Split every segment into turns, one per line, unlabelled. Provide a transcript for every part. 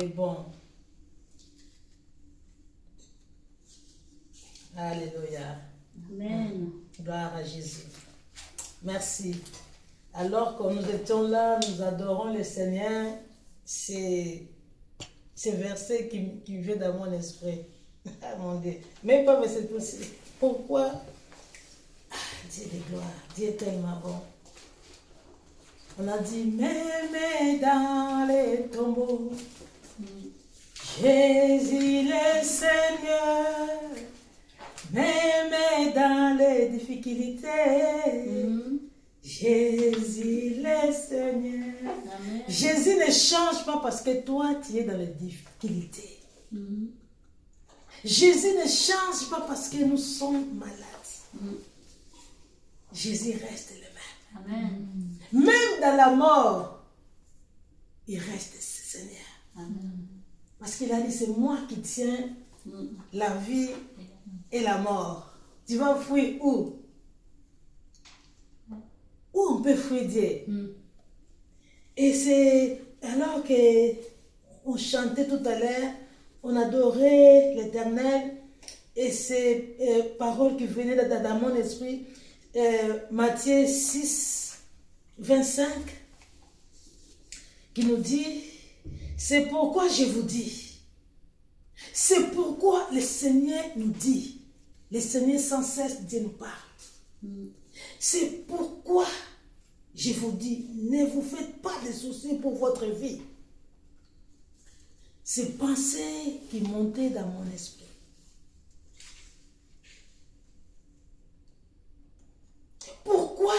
Et bon, alléluia.
Amen.
Gloire à Jésus. Merci. Alors que nous étions là, nous adorons le Seigneur, c'est verset qui vient dans mon esprit. Ah mon Dieu. Même pas verset possible. Pourquoi? Ah, Dieu de gloire. Dieu est tellement bon. On a dit, même dans les tombeaux, Jésus le Seigneur, même dans les difficultés, Jésus le Seigneur.
Amen.
Jésus ne change pas parce que toi, tu es dans les difficultés. Jésus ne change pas parce que nous sommes malades. Jésus reste le même.
Amen.
Même dans la mort, il reste Seigneur.
Amen.
Parce qu'il a dit, c'est moi qui tiens la vie et la mort. Tu vas fuir où? Où on peut fuir Dieu? Et c'est alors que on chantait tout à l'heure, on adorait l'Éternel, et ces paroles qui venaient dans mon esprit, Matthieu 6, 25, qui nous dit, c'est pourquoi je vous dis, c'est pourquoi le Seigneur nous dit, le Seigneur sans cesse Dieu nous parle. C'est pourquoi je vous dis, ne vous faites pas de soucis pour votre vie. Ces pensées qui montaient dans mon esprit. Pourquoi?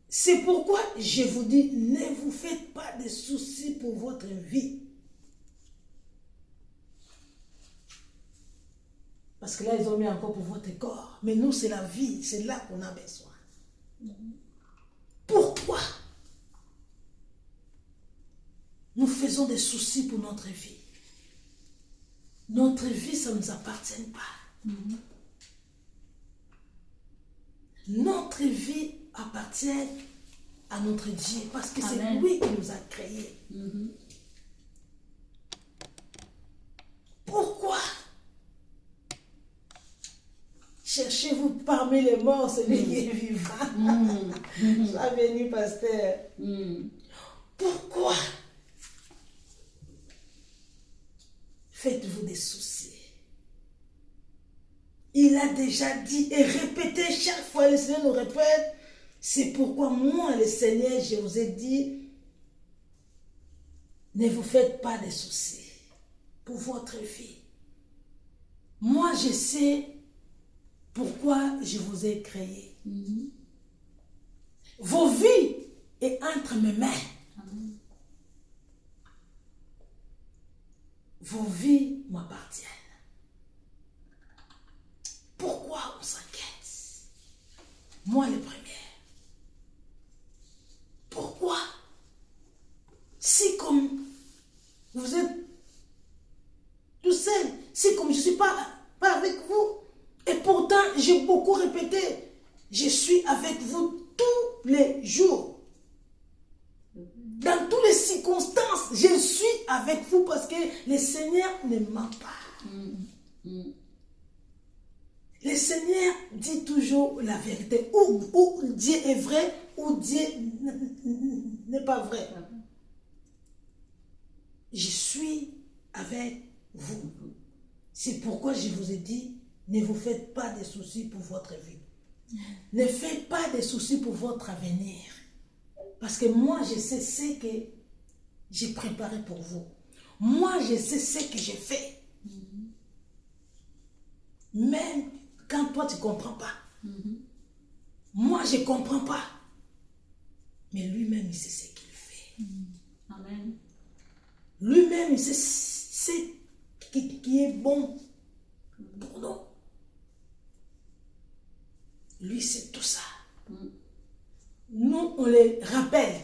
C'est pourquoi je vous dis, ne vous faites pas de soucis pour votre vie. Parce que là, ils ont mis encore pour votre corps. Mais nous, c'est la vie. C'est là qu'on a besoin. Pourquoi nous faisons des soucis pour notre vie? Notre vie, ça ne nous appartient pas. Notre vie appartient à notre Dieu parce que c'est
Amen.
lui qui nous a créés. Pourquoi cherchez-vous parmi les morts celui qui est vivant? Sois béni, pasteur. Pourquoi faites-vous des soucis? Il a déjà dit et répété chaque fois, le Seigneur nous répète, c'est pourquoi moi, le Seigneur, je vous ai dit, ne vous faites pas de soucis pour votre vie. Moi, je sais pourquoi je vous ai créé. Vos vies est entre mes mains. Vos vies m'appartiennent. Pourquoi on s'inquiète? Moi, le premier. Pourquoi? Si comme vous êtes tout seul, si comme je ne suis pas avec vous, et pourtant j'ai beaucoup répété, je suis avec vous tous les jours. Dans toutes les circonstances, je suis avec vous parce que le Seigneur ne ment pas. Le Seigneur dit toujours la vérité. Ou Dieu est vrai, ou Dieu n'est pas vrai. Je suis avec vous. C'est pourquoi je vous ai dit, ne vous faites pas de soucis pour votre vie. Ne faites pas de soucis pour votre avenir. Parce que moi, je sais ce que j'ai préparé pour vous. Moi, je sais ce que j'ai fait. Même quand toi, tu ne comprends pas. Moi, je ne comprends pas. Mais lui-même, il sait ce qu'il fait.
Amen.
Lui-même, il sait ce qui est bon pour nous. Lui, c'est tout ça. Nous, on les rappelle.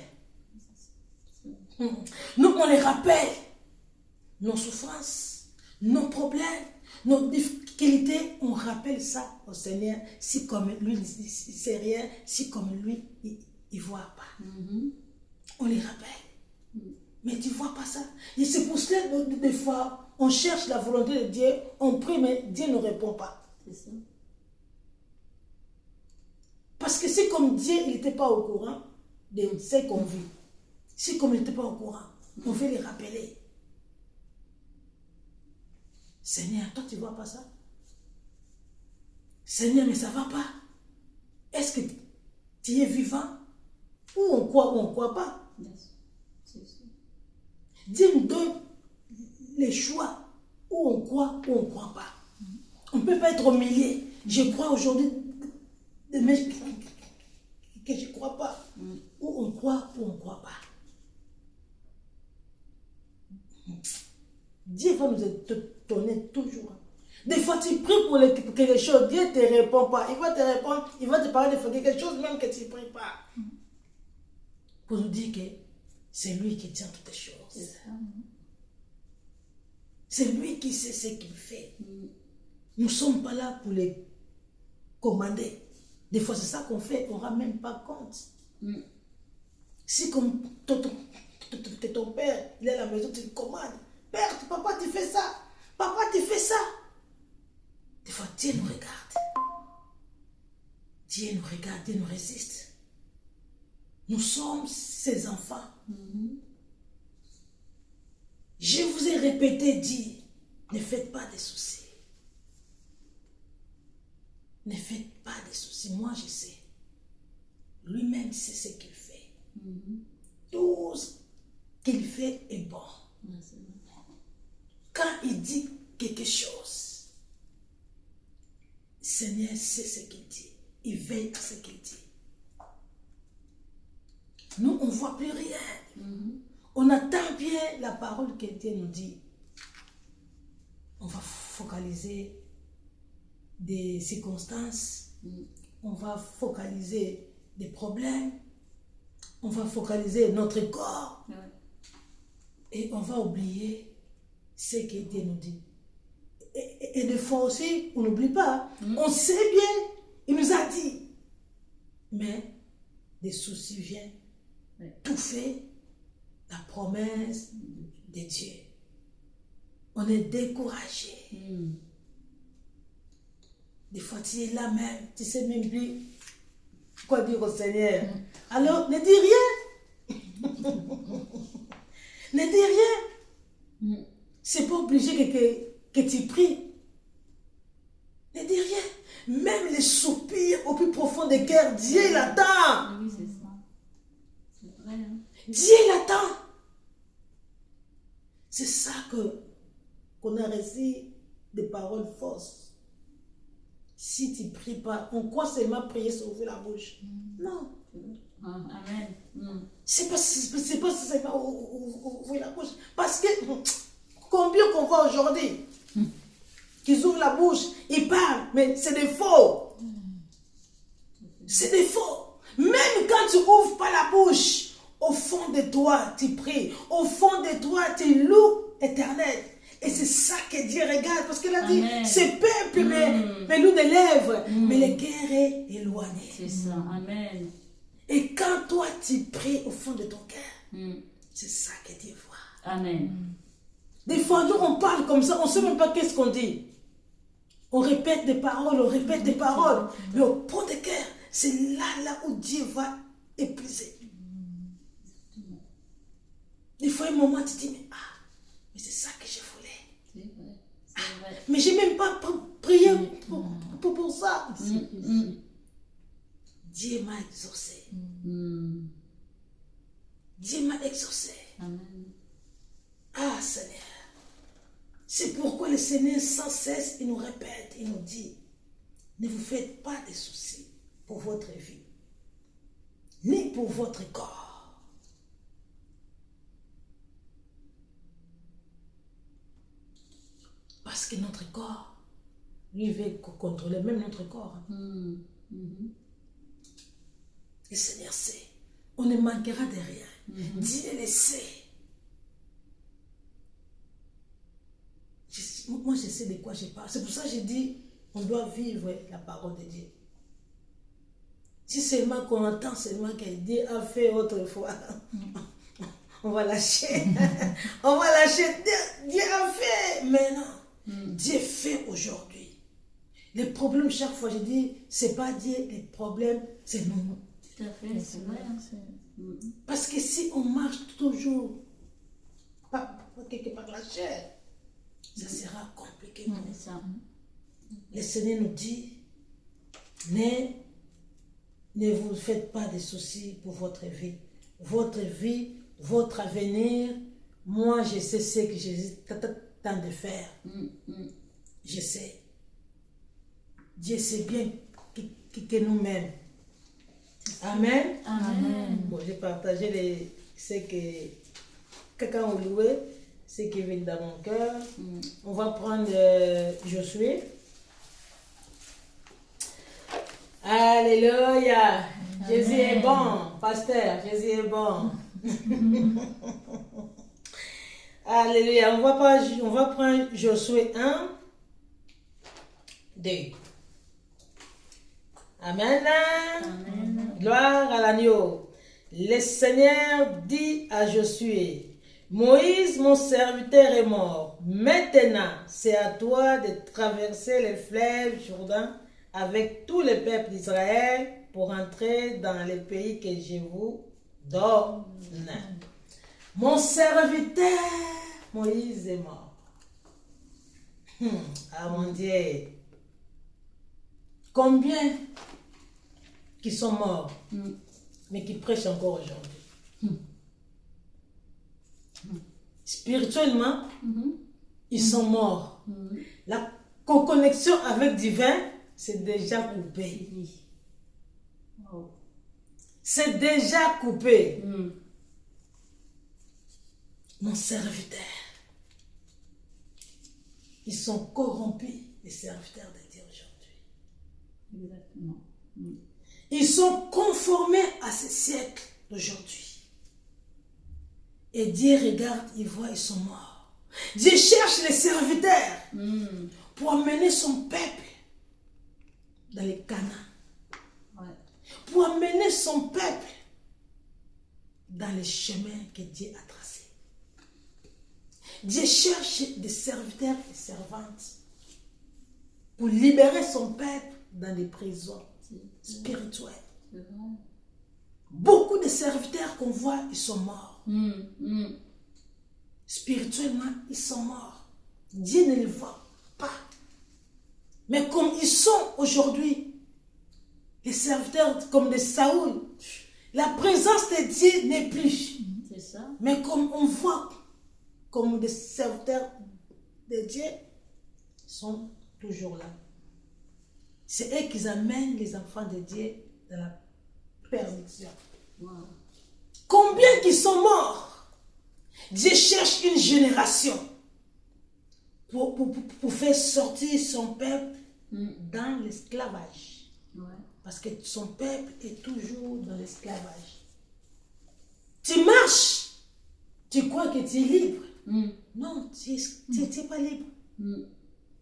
Nous, on les rappelle. Nos souffrances, nos problèmes, nos difficultés, on rappelle ça au Seigneur. Si comme lui, il ne sait rien, si comme lui, il ne voit pas. On les rappelle. Mais tu ne vois pas ça. Et c'est pour cela que des fois, on cherche la volonté de Dieu, on prie, mais Dieu ne répond pas.
C'est ça.
Parce que c'est comme Dieu, il n'était pas au courant de ce qu'on vit. C'est comme il n'était pas au courant. On veut les rappeler. Seigneur, toi, tu ne vois pas ça? Seigneur, mais ça ne va pas. Est-ce que tu es vivant? Ou on croit ou on ne croit pas?
C'est ça.
Dieu nous donne les choix. Ou on croit ou on ne croit pas. On ne peut pas être au milieu. Je crois aujourd'hui, mais que je ne crois pas. Ou on croit ou on ne croit pas. Dieu va nous étonner toujours. Des fois, tu pries pour quelque chose, Dieu ne te répond pas. Il va te répondre, il va te parler de quelque chose même que tu ne pries pas. Pour nous dire que c'est lui qui tient toutes les choses.
C'est ça.
C'est lui qui sait ce qu'il fait. Nous ne sommes pas là pour les commander. Des fois, c'est ça qu'on fait, on ne rend même pas compte. Si comme ton père, il est à la maison, tu le commandes. Père, papa, tu fais ça. Papa, tu fais ça. Des fois, Dieu nous regarde. Dieu nous regarde, Dieu nous résiste. Nous sommes ses enfants. Je vous ai répété, dit, ne faites pas de soucis. Ne faites pas de soucis. Moi, je sais. Lui-même sait ce qu'il fait. Tout ce qu'il fait est bon. Quand il dit quelque chose, le Seigneur sait ce qu'il dit. Il veille à ce qu'il dit. Nous, on ne voit plus rien. On attend bien la parole que Dieu nous dit. On va focaliser des circonstances. On va focaliser des problèmes. On va focaliser notre corps. Et on va oublier ce que Dieu nous dit. Et des fois aussi, on n'oublie pas. On sait bien, il nous a dit. Mais des soucis viennent tout fait la promesse de Dieu. On est découragé. Des fois, tu es là même, tu ne sais même plus quoi dire au Seigneur. Alors, ne dis rien. Ne dis rien. C'est pas obligé que tu pries. Ne dis rien. Même les soupirs au plus profond des cœurs, Dieu l'attend.
Oui, c'est ça. C'est vrai.
Dieu l'attend. C'est ça qu'on a reçu des paroles fausses. Si tu ne pries pas, on croit seulement prier sur ouvrir la bouche. Non.
Amen.
C'est pas seulement ouvrir la bouche. Parce que combien qu'on voit aujourd'hui qu'ils ouvrent la bouche, ils parlent, mais c'est des faux. C'est des faux. Même quand tu n'ouvres pas la bouche, au fond de toi, tu pries. Au fond de toi, tu loues l'Éternel. Et c'est ça que Dieu regarde. Parce qu'il a dit, ce peuple me loue des lèvres, mais le cœur est éloigné.
C'est ça. Amen.
Et quand toi, tu pries au fond de ton cœur, c'est ça que Dieu voit.
Amen.
Des fois, nous, on parle comme ça, on ne sait même pas qu'est-ce qu'on dit. On répète des paroles, mais au fond de cœur, c'est là où Dieu va épuiser. Des fois, un moment, tu te dis, mais c'est ça que je voulais.
C'est vrai. C'est vrai.
Mais je n'ai même pas prié pour ça. Dieu m'a exaucé. Dieu m'a exaucé.
Amen.
Ah, Seigneur. C'est pourquoi le Seigneur, sans cesse, il nous répète, il nous dit, ne vous faites pas de soucis pour votre vie, ni pour votre corps. Parce que notre corps, lui, veut contrôler même notre corps. Le Seigneur sait. On ne manquera de rien. Dieu le sait. Moi, je sais de quoi je parle. C'est pour ça que j'ai dit, on doit vivre la parole de Dieu. Si seulement qu'on entend seulement que Dieu a fait autrefois, on va lâcher. On va lâcher. Dieu a fait. Mais non. Dieu fait aujourd'hui. Les problèmes, chaque fois, je dis, c'est pas Dieu, les problèmes, c'est nous.
Tout à fait, c'est vrai.
Parce que si on marche toujours, pas quelque part la chair, ça sera compliqué.
C'est ça.
Le Seigneur nous dit, ne vous faites pas de soucis pour votre vie. Votre vie, votre avenir, moi je sais ce que Jésus tente de faire. Je sais. Dieu sait bien que nous-mêmes. Amen.
Amen.
Bon, j'ai partagé ce que quelqu'un a loué, ce qui vient dans mon cœur. On va prendre Josué. Alléluia. Jésus est bon, pasteur. Jésus est bon. Alléluia. On va prendre Josué 1, 2. Amen.
Amen.
Gloire à l'agneau. Le Seigneur dit à Josué, Moïse, mon serviteur, est mort. Maintenant, c'est à toi de traverser le fleuve Jourdain avec tout le peuple d'Israël pour entrer dans le pays que je vous donne. Mon serviteur, Moïse, est mort. Ah mon Dieu. Combien qui sont morts, mais qui prêchent encore aujourd'hui. Spirituellement, ils sont morts. La connexion avec divin, c'est déjà coupé. C'est déjà coupé. Mon serviteur. Ils sont corrompus, les serviteurs de Dieu aujourd'hui.
Exactement.
Ils sont conformés à ce siècle d'aujourd'hui. Et Dieu regarde, il voit, ils sont morts. Dieu cherche les serviteurs pour amener son peuple dans les Canaan. Pour amener son peuple dans les chemins que Dieu a tracés. Dieu cherche des serviteurs et servantes pour libérer son peuple dans les prisons spirituelles. Beaucoup de serviteurs qu'on voit, ils sont morts. Spirituellement, ils sont morts. Dieu ne les voit pas. Mais comme ils sont aujourd'hui, les serviteurs comme de Saoul, la présence de Dieu n'est plus.
C'est ça.
Mais comme on voit, comme des serviteurs de Dieu, sont toujours là. C'est eux qui amènent les enfants de Dieu dans la perdition. Combien qui sont morts? Dieu cherche une génération pour faire sortir son peuple dans l'esclavage. Parce que son peuple est toujours dans l'esclavage. Tu marches, tu crois que tu es libre. Non, tu n'es pas libre.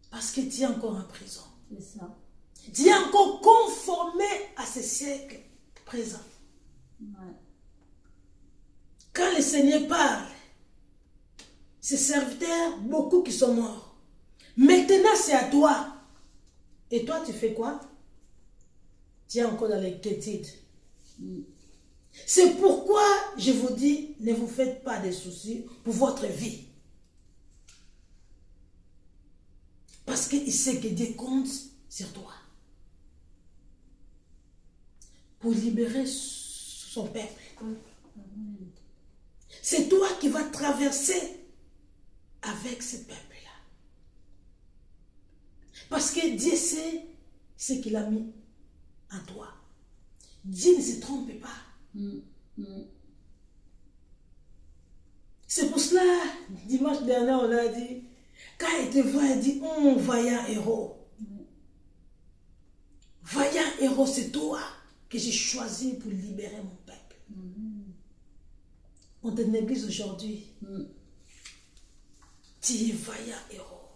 Parce que tu es encore en prison.
C'est ça.
Tu es encore conformé à ce siècle présent. Quand le Seigneur parle, ses serviteurs, beaucoup qui sont morts. Maintenant, c'est à toi. Et toi, tu fais quoi? Tu es encore dans les quiétudes. C'est pourquoi je vous dis, ne vous faites pas de soucis pour votre vie. Parce qu'il sait que Dieu compte sur toi. Pour libérer son peuple. C'est toi qui vas traverser avec ce peuple-là. Parce que Dieu sait ce qu'il a mis en toi. Dieu ne se trompe pas. C'est pour cela, dimanche dernier, on a dit, quand il te voit, il dit, vaillant héros. Vaillant héros, c'est toi que j'ai choisi pour libérer mon peuple. On te néglige aujourd'hui. Tu es vaillant héros.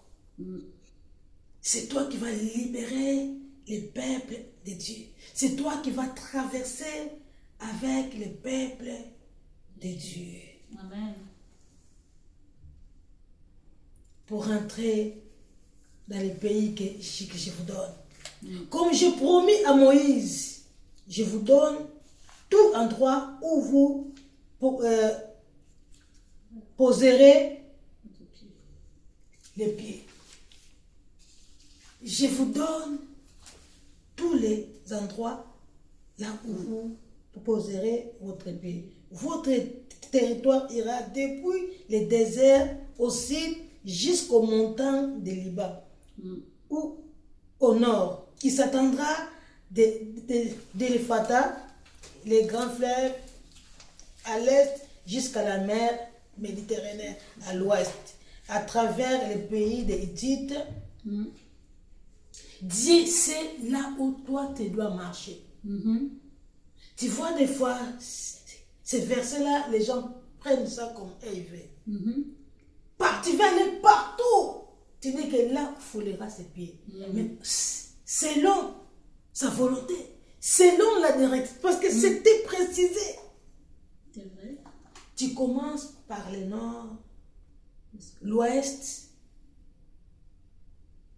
C'est toi qui vas libérer les peuples de Dieu. C'est toi qui vas traverser avec les peuples de Dieu.
Amen.
pour entrer dans le pays que je vous donne. Comme j'ai promis à Moïse, je vous donne tout endroit où vous poserez les pieds. Je vous donne tous les endroits là où vous poserez votre pied. Votre territoire ira depuis le désert au sud jusqu'aux montagnes de Liban, ou au nord, qui s'attendra d'Éléphata, les grands fleuves, à l'est jusqu'à la mer Méditerranée, à l'ouest, à travers les pays des Hittites. Dieu sait là où toi tu dois marcher. Tu vois des fois, ces versets-là, les gens prennent ça comme élevé. Tu vas aller partout. Tu dis que là, il foulera ses pieds. Mais selon sa volonté, selon la direction, parce que c'était précisé.
C'est vrai.
Tu commences par le nord, l'ouest.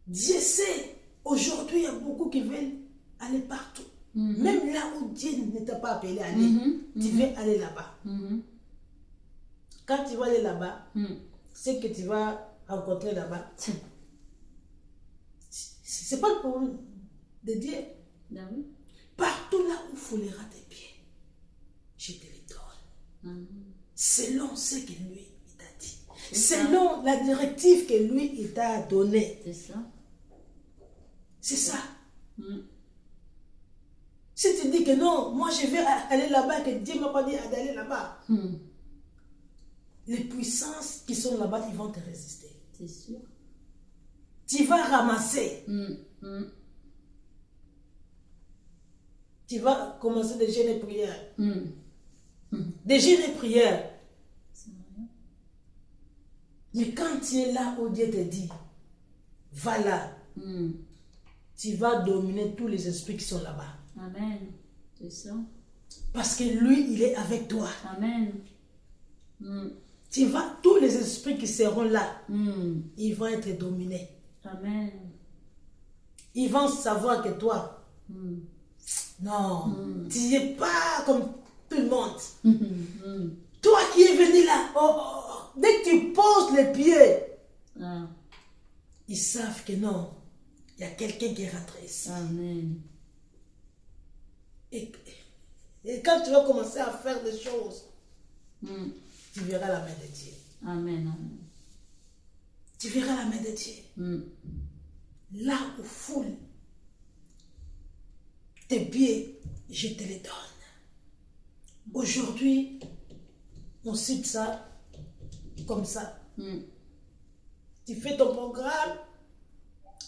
Dieu sait, aujourd'hui, il y a beaucoup qui veulent aller partout. Même là où Dieu ne t'a pas appelé à aller, tu veux aller là-bas. Quand tu vas aller là-bas, ce que tu vas rencontrer là-bas, c'est pas le problème de Dieu. Partout là où foulera tes pieds, je te les donne. Selon ce que lui t'a dit. Selon la directive que lui il t'a donnée.
C'est ça.
C'est ça. Si tu dis que non, moi je vais aller là-bas, que Dieu ne m'a pas dit d'aller là-bas, les puissances qui sont là-bas, ils vont te résister.
C'est sûr.
Tu vas ramasser. Tu vas commencer des jeûnes et prières. Des jeûnes et prières. Mais quand tu es là où Dieu te dit, va là, tu vas dominer tous les esprits qui sont là-bas.
Amen. C'est ça.
Parce que lui, il est avec toi.
Amen.
Tu vas, tous les esprits qui seront là, ils vont être dominés.
Amen.
Ils vont savoir que toi, non, tu n'es pas comme tout le monde. Toi qui es venu là, dès que tu poses les pieds, ils savent que non, il y a quelqu'un qui est rentré ici.
Amen.
Et quand tu vas commencer à faire des choses, tu verras la main de Dieu.
Amen. Amen.
Tu verras la main de Dieu. Là où foule tes pieds, je te les donne. Aujourd'hui, on cite ça comme ça. Tu fais ton programme.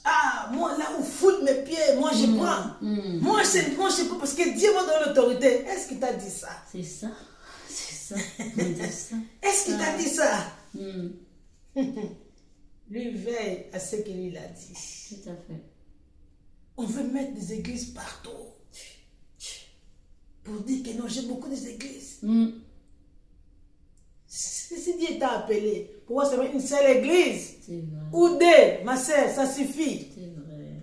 Ah, moi, là où foule mes pieds, moi je prends. Moi, je sais pas, parce que Dieu m'a donné l'autorité. Est-ce qu'il t'a dit ça?
C'est ça. C'est ça.
Est-ce qu'il t'a dit ça? Lui veille à ce que lui a dit.
Tout à fait.
On veut mettre des églises partout. Pour dire que non, j'ai beaucoup d'églises. Si Dieu t'a appelé, pourquoi c'est une seule église?
C'est vrai.
Ou deux, ma soeur, ça suffit.
C'est vrai.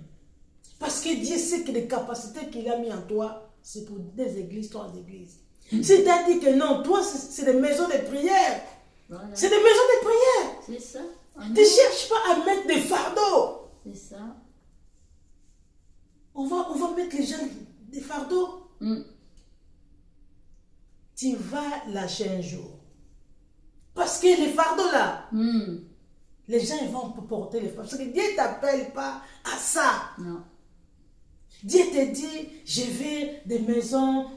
Parce que Dieu sait que les capacités qu'il a mis en toi, c'est pour des églises, 3 églises. Si tu as dit que non, toi, c'est des maisons de prière.
Voilà.
C'est des maisons de prière.
C'est ça.
Tu ne cherches pas à mettre des fardeaux.
C'est ça.
On va mettre les gens des fardeaux. Tu vas lâcher un jour. Parce que les fardeaux là, les gens ils vont porter les fardeaux. Parce que Dieu ne t'appelle pas à ça.
Non.
Dieu te dit, je vais des maisons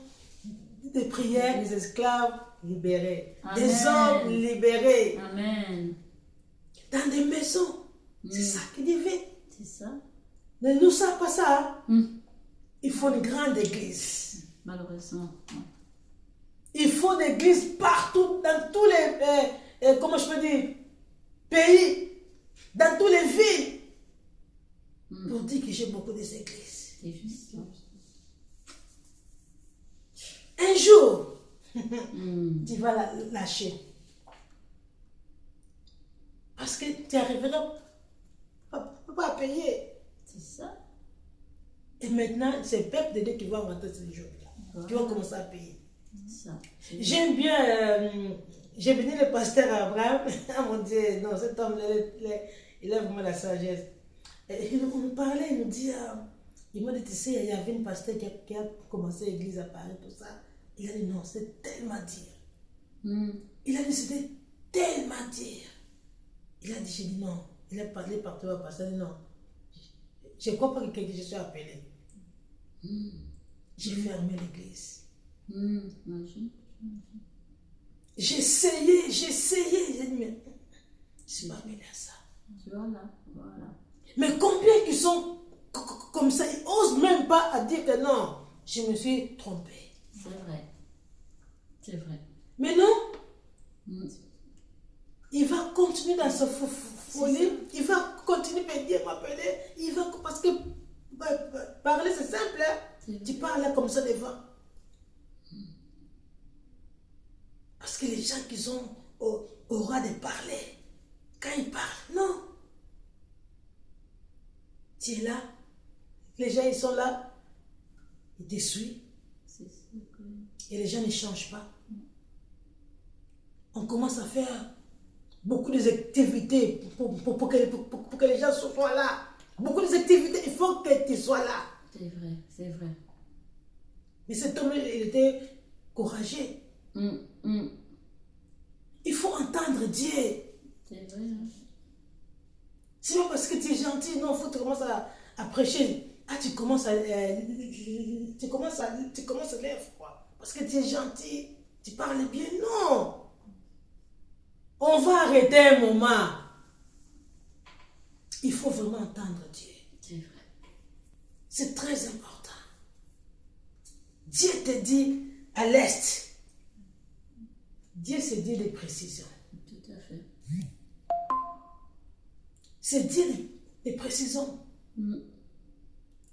de prière, des esclaves libérés,
Amen.
des hommes libérés,
Amen.
dans des maisons. C'est ça que Dieu veut.
C'est ça.
Ne nous savons pas ça. Il faut une grande église.
Malheureusement.
Il faut des églises partout, dans tous les, comment je peux dire, pays, dans toutes les villes. Pour dire que j'ai beaucoup d'églises.
C'est juste.
Un jour, tu vas lâcher. Parce que tu n'arriveras pas à payer.
C'est ça.
Et maintenant, c'est le peuple de Dieu qui va rentrer ce jour-là.
Voilà.
Tu vas commencer à payer.
C'est ça. C'est
J'aime bien, j'ai béni le pasteur Abraham. Ah mon Dieu, non, cet homme, il a vraiment la sagesse. Et on nous parlait, il nous dit, il m'a dit, tu sais, il y avait une pasteur qui a commencé l'église à Paris, tout ça. Il a dit, non, c'est tellement dire. Il a dit, c'était tellement dire. Il a dit, j'ai dit non. Il a parlé partout au pasteur, il a dit non. Je ne crois pas que je suis appelé. J'ai fermé l'église.
Imagine.
J'ai essayé. J'ai dit, mais je ne suis pas appelé à ça.
Voilà.
Mais combien qui sont comme ça, ils n'osent même pas à dire que non, je me suis trompé.
C'est vrai. C'est vrai.
Mais non, il va continuer dans sa folie, il va continuer à dire, m'appeler, il va, parce que parler c'est simple, hein? Tu parles comme ça devant. Parce que les gens qui ont aura de parler, quand ils parlent, non. Tu es là, les gens ils sont là, ils te suivent.
C'est ça.
Et les gens ne changent pas. On commence à faire beaucoup d'activités pour que les gens soient là. Beaucoup d'activités, il faut que tu sois là.
C'est vrai, c'est vrai.
Mais cet homme, il était courageux. Il faut entendre Dieu.
C'est vrai. Hein?
C'est pas parce que tu es gentil, non, il faut que tu commences à prêcher. Ah, tu commences à lèvres, quoi. Parce que tu es gentil, tu parles bien. Non. On va arrêter un moment. Il faut vraiment entendre Dieu.
C'est vrai.
C'est très important. Dieu te dit à l'est. Dieu se dit des précisions.
Tout à fait.
C'est Dieu des précisions.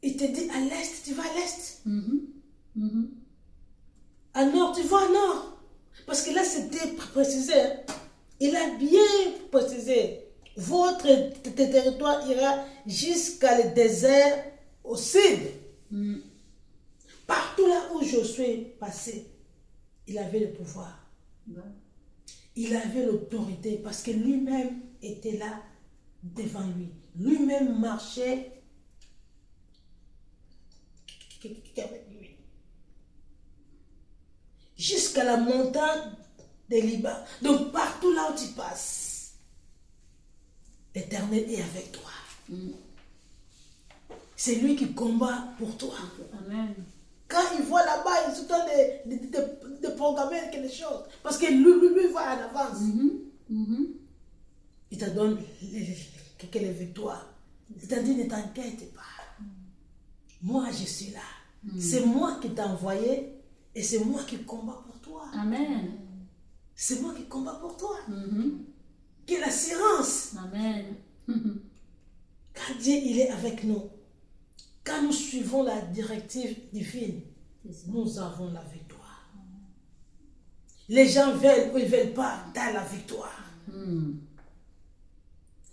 Il te dit à l'est, tu vas à l'est. À nord, tu vas à nord. Parce que là, c'était précisé. Il a bien précisé. Votre territoire ira jusqu'à le désert au sud. Partout là où je suis passé, il avait le pouvoir. Il avait l'autorité parce que lui-même était là devant lui. Lui-même marchait avec lui. Jusqu'à la montagne des Liban. Donc partout là où tu passes, l'Éternel est avec toi. C'est lui qui combat pour toi.
Amen.
Quand il voit là-bas, il se donne de programmer quelque chose. Parce que lui va en avance. Il te donne les victoires. Il t'a dit, ne t'inquiète pas. Moi, je suis là. C'est moi qui t'ai envoyé et c'est moi qui combat pour toi.
Amen.
C'est moi qui combat pour toi. Quelle assurance.
Amen.
Quand Dieu il est avec nous, quand nous suivons la directive divine, nous avons la victoire. Les gens veulent ou ils ne veulent pas dans la victoire.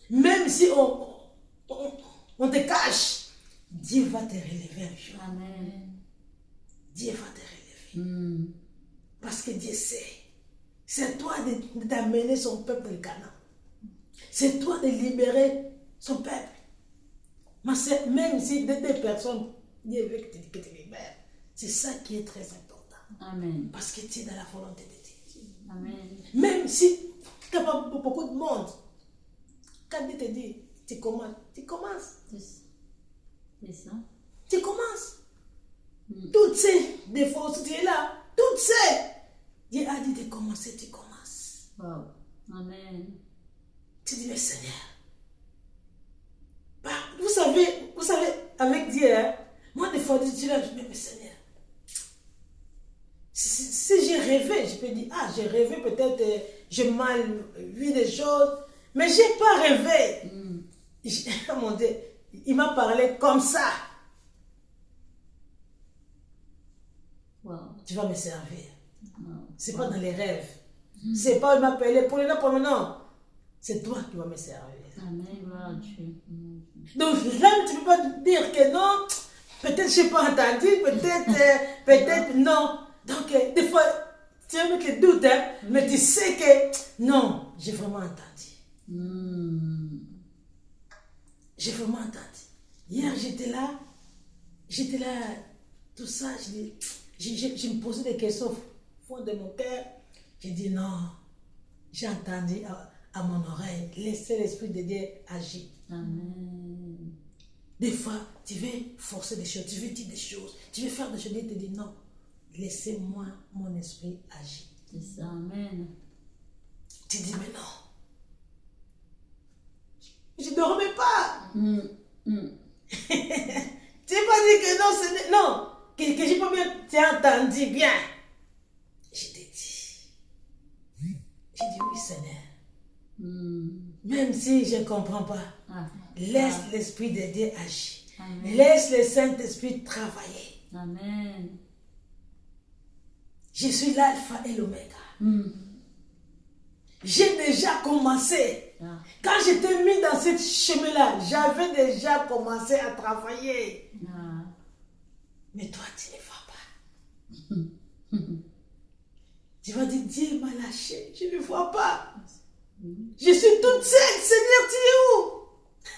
Même si on te cache, Dieu va te relever un jour.
Amen.
Dieu va te relever. Parce que Dieu sait. C'est toi d'amener son peuple au Canaan. C'est toi de libérer son peuple. Même si des personnes, Dieu veut que tu libères. C'est ça qui est très important.
Amen.
Parce que tu es dans la volonté de Dieu.
Amen.
Même si tu n'as pas beaucoup de monde, quand Dieu te dit, tu commences.
C'est ça.
Tu commences. Toutes ces défauts, tu es là. Toutes ces. Dieu a dit de commencer, tu commences.
Wow. Amen.
Tu dis, mais Seigneur. Bah, vous savez, avec Dieu, hein, moi des fois, je dis, mais Seigneur. Si j'ai rêvé, je peux dire, j'ai rêvé peut-être, j'ai mal vu des choses, mais je n'ai pas rêvé. Mon Dieu, il m'a parlé comme ça.
Wow.
Tu vas me servir.
Wow.
Ce n'est pas dans les rêves. C'est pas il m'a appelé pour le non. c'est toi qui vas me servir.
Amen. Gloire à Dieu.
Donc là, tu ne peux pas dire que non, peut-être je n'ai pas entendu, peut-être non. Donc, des fois, tu as des doutes, hein, mais tu sais que non, j'ai vraiment entendu. J'ai vraiment entendu. Hier, j'étais là, tout ça, je me posais des questions au fond de mon cœur. J'ai dit non, j'ai entendu à mon oreille, laissez l'Esprit de Dieu agir.
Amen.
Des fois, tu veux forcer des choses, tu veux dire des choses, tu veux faire des choses, et tu te dis non, laissez-moi mon esprit agir.
C'est ça, amen.
Tu dis mais non, je ne dormais pas. Tu n'as pas dit que non, non, que j'ai pas bien, tu as entendu bien. Je t'ai dit, j'ai dit oui Seigneur. Même si je ne comprends pas, laisse l'Esprit de Dieu agir. Amen. Laisse le Saint-Esprit travailler.
Amen.
Je suis l'alpha et l'oméga. J'ai déjà commencé. Quand j'étais mis dans ce chemin-là, j'avais déjà commencé à travailler. Mais toi, tu ne vois pas. Tu vas dire, Dieu m'a lâché, je ne vois pas. Je suis toute seule, Seigneur, tu es où?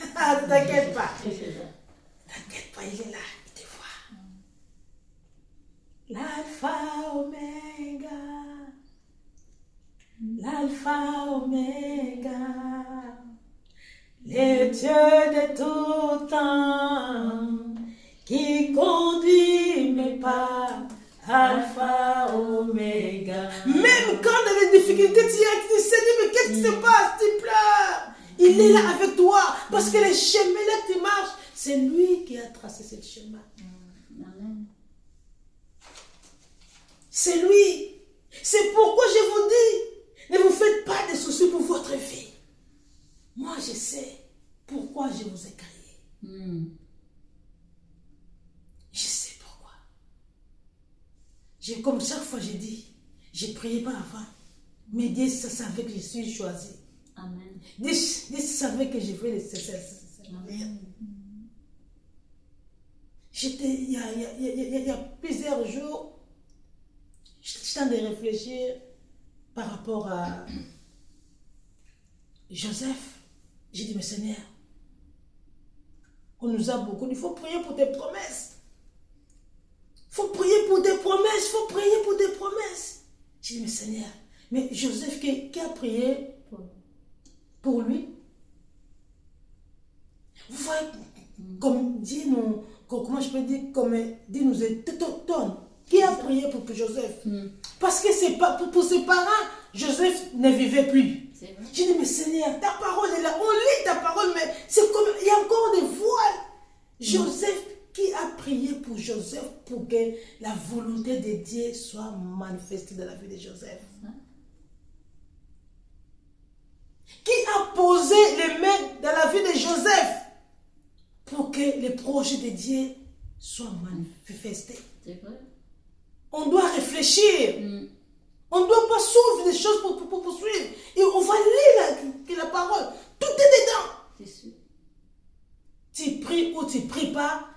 Ne t'inquiète pas. T'inquiète pas, il est là, il te voit. L'alpha, oméga. L'alpha, oméga. Le Dieu de tout temps, qui conduit mes pas. Alpha, oméga. Même quand dans les difficultés, tu dis, Seigneur, mais qu'est-ce qui se passe? Tu pleures. Il est là avec toi. Parce que le chemin là que tu marches, c'est lui qui a tracé ce chemin.
Amen.
C'est lui. C'est pourquoi je vous dis, ne vous faites pas de soucis pour votre vie. Moi, je sais pourquoi je vous ai créé. Je sais pourquoi. Comme chaque fois je dis, je ne priais pas avant. Mais Dieu savait que je suis choisi.
Amen.
Dieu savait que je vais le servir. Il y a plusieurs jours, j'étais en train de réfléchir par rapport à Joseph. J'ai dit, mais Seigneur, on nous a beaucoup. Il faut prier pour tes promesses. Il faut prier pour des promesses. Il faut prier pour des promesses. J'ai dit, mais Seigneur, mais Joseph qui a prié pour lui. Vous voyez, comme Dieu nous, comment je peux dire, comme Dieu nous étonne. Qui a prié pour Joseph? Parce que c'est pas pour ses parents, Joseph ne vivait plus. J'ai dit, mais Seigneur, ta parole est là. On lit ta parole, mais c'est comme, il y a encore des voiles. Joseph, qui a prié pour Joseph pour que la volonté de Dieu soit manifestée dans la vie de Joseph? Qui a posé les mains dans la vie de Joseph pour que les projets de Dieu soient manifestés?
C'est vrai.
On doit réfléchir. On ne doit pas suivre des choses pour poursuivre. Et on va lire la parole. Tout est dedans.
C'est sûr.
Tu pries ou tu ne pries pas,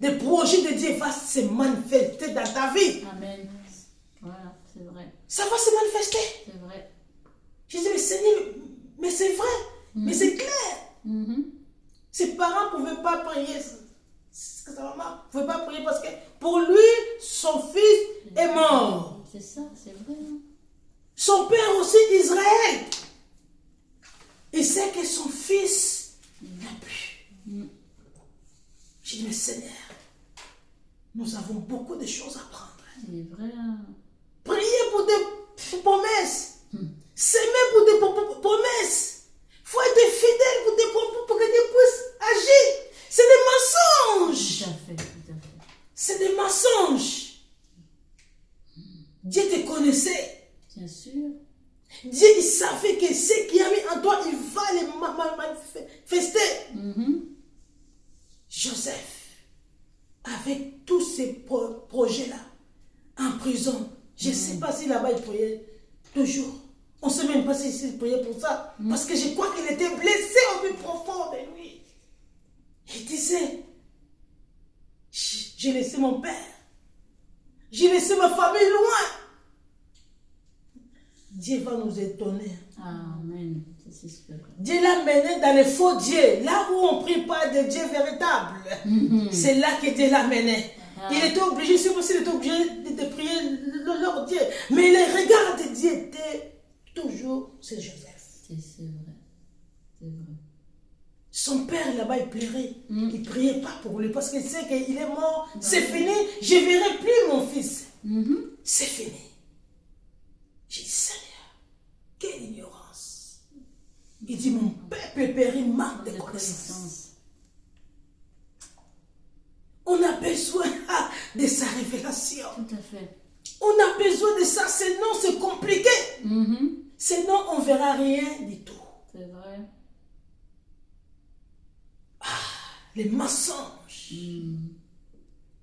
les projets de Dieu vont se manifester dans ta vie.
Amen. Voilà, c'est vrai.
Ça va se manifester.
C'est vrai.
Je dis, mais Seigneur, mais c'est vrai. Mais c'est clair. Ses parents ne pouvaient pas prier. Sa maman ne pouvait pas prier parce que pour lui, son fils est mort.
C'est ça, c'est vrai.
Son père aussi, Israël. Il sait que son fils n'a plus. J'ai dit, mais Seigneur, nous avons beaucoup de choses à prendre.
C'est vrai.
Priez pour des promesses. S'aimer pour des promesses. Il faut être fidèle pour que Dieu puisse agir. C'est des mensonges.
Tout à fait, tout à fait.
C'est des mensonges. Dieu te connaissait.
Bien sûr.
Dieu, il savait que ce qu'il a mis en toi, il va les manifester. Joseph, avec tous ces projets-là, en prison, je ne sais pas si là-bas il priait toujours. On ne sait même pas s'il prier pour ça. Parce que je crois qu'il était blessé au plus profond de lui. Il disait, j'ai laissé mon père. J'ai laissé ma famille loin. Dieu va nous étonner.
Amen. C'est sûr.
Dieu l'a mené dans les faux dieux. Là où on ne prie pas de Dieu véritable. C'est là que Dieu l'a mené. Il était obligé, c'est possible, il était obligé de prier leur Dieu. Mais les regards de Dieu étaient toujours sur Joseph.
C'est vrai. C'est vrai.
Son père là-bas, il pleurait. Il ne priait pas pour lui parce qu'il sait qu'il est mort. C'est fini. Je ne verrai plus mon fils. C'est fini. J'ai dit, Seigneur, quelle ignorance. Il dit, mon peuple périt, manque de connaissances. On a besoin de sa révélation.
Tout à fait.
On a besoin de ça, sinon c'est compliqué. Sinon on ne verra rien du tout.
C'est vrai.
Les mensonges.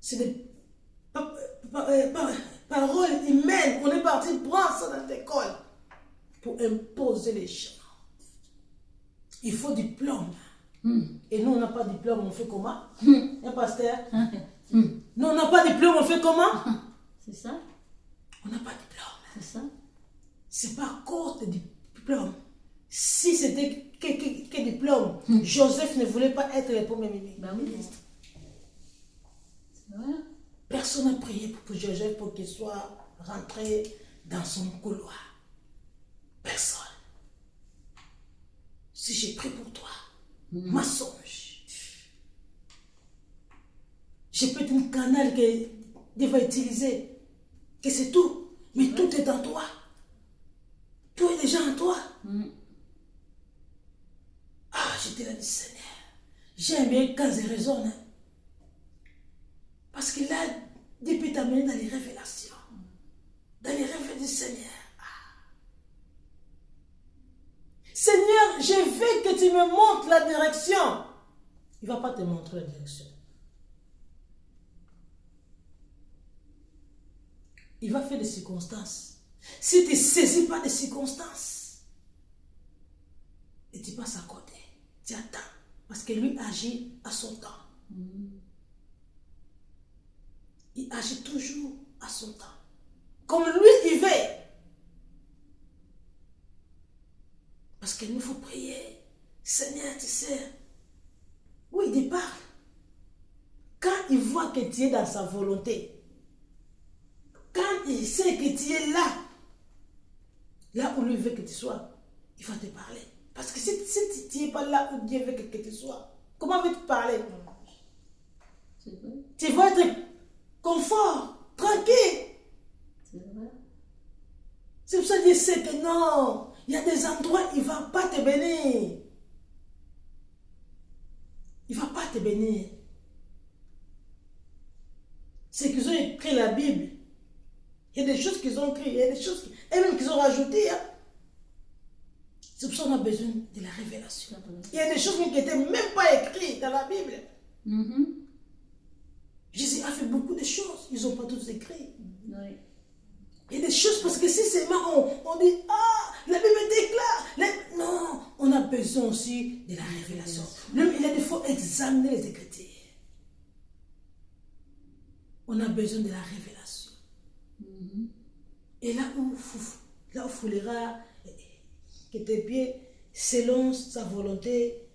C'est des paroles humaines. On est parti prendre ça dans l'école pour imposer les gens. Il faut diplôme. Et nous, on n'a pas de diplôme, on fait comment? Un pasteur? Nous, on n'a pas de diplôme, on fait comment?
C'est ça?
On n'a pas de diplôme.
C'est ça?
C'est pas à cause de diplôme. Si c'était que diplôme, Joseph ne voulait pas être le premier ministre.
Ben oui. C'est vrai.
Personne n'a prié pour Joseph pour qu'il soit rentré dans son couloir. Personne. Si j'ai pris pour toi, mensonge. J'ai peut-être un canal que Dieu va utiliser, que c'est tout, mais tout est en toi. Tout est déjà en toi. J'étais là, Seigneur. J'aime bien quand je raisonne. Hein. Parce que là, Dieu peut t'amener dans les révélations. Dans les rêves du Seigneur. Seigneur, je veux que tu me montres la direction. Il ne va pas te montrer la direction. Il va faire des circonstances. Si tu ne saisis pas des circonstances, et tu passes à côté, tu attends. Parce que lui agit à son temps. Il agit toujours à son temps. Comme lui, il veut. Parce qu'il nous faut prier. Seigneur, tu sais. Oui, il parle. Quand il voit que tu es dans sa volonté, quand il sait que tu es là, là où lui veut que tu sois, il va te parler. Parce que si tu n'es pas là où Dieu veut que tu sois, comment veux-tu parler? Tu vas être confort, tranquille.
C'est vrai.
C'est pour ça que Dieu sait que non, il y a des endroits où il ne va pas te bénir. Il ne va pas te bénir. C'est qu'ils ont écrit la Bible. Il y a des choses qu'ils ont écrites, il y a des choses et même qu'ils ont rajoutées. Hein. C'est pour ça qu'on a besoin de la révélation. Il y a des choses qui n'étaient même pas écrites dans la Bible. Jésus a fait beaucoup de choses. Ils n'ont pas tous écrit.
Oui.
Il y a des choses parce que si seulement on dit la Bible déclare. Non, on a besoin aussi de la révélation. Il faut examiner les Écritures. On a besoin de la révélation. Et là où foulera que tes pieds, selon sa volonté,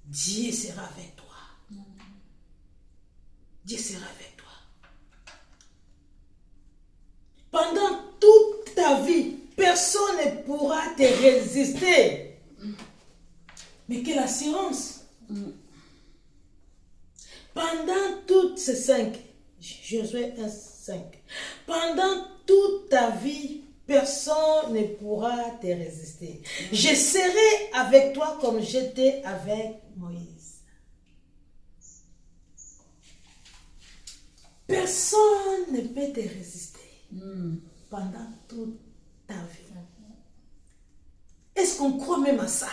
Dieu sera avec toi. Dieu sera avec toi. Pendant toute ta vie, personne ne pourra te résister. Mais quelle assurance! Pendant toutes ces 5, Josué 1:5, pendant toute ta vie, personne ne pourra te résister. Je serai avec toi comme j'étais avec Moïse. Personne ne peut te résister pendant toute ta vie. Est-ce qu'on croit même à ça?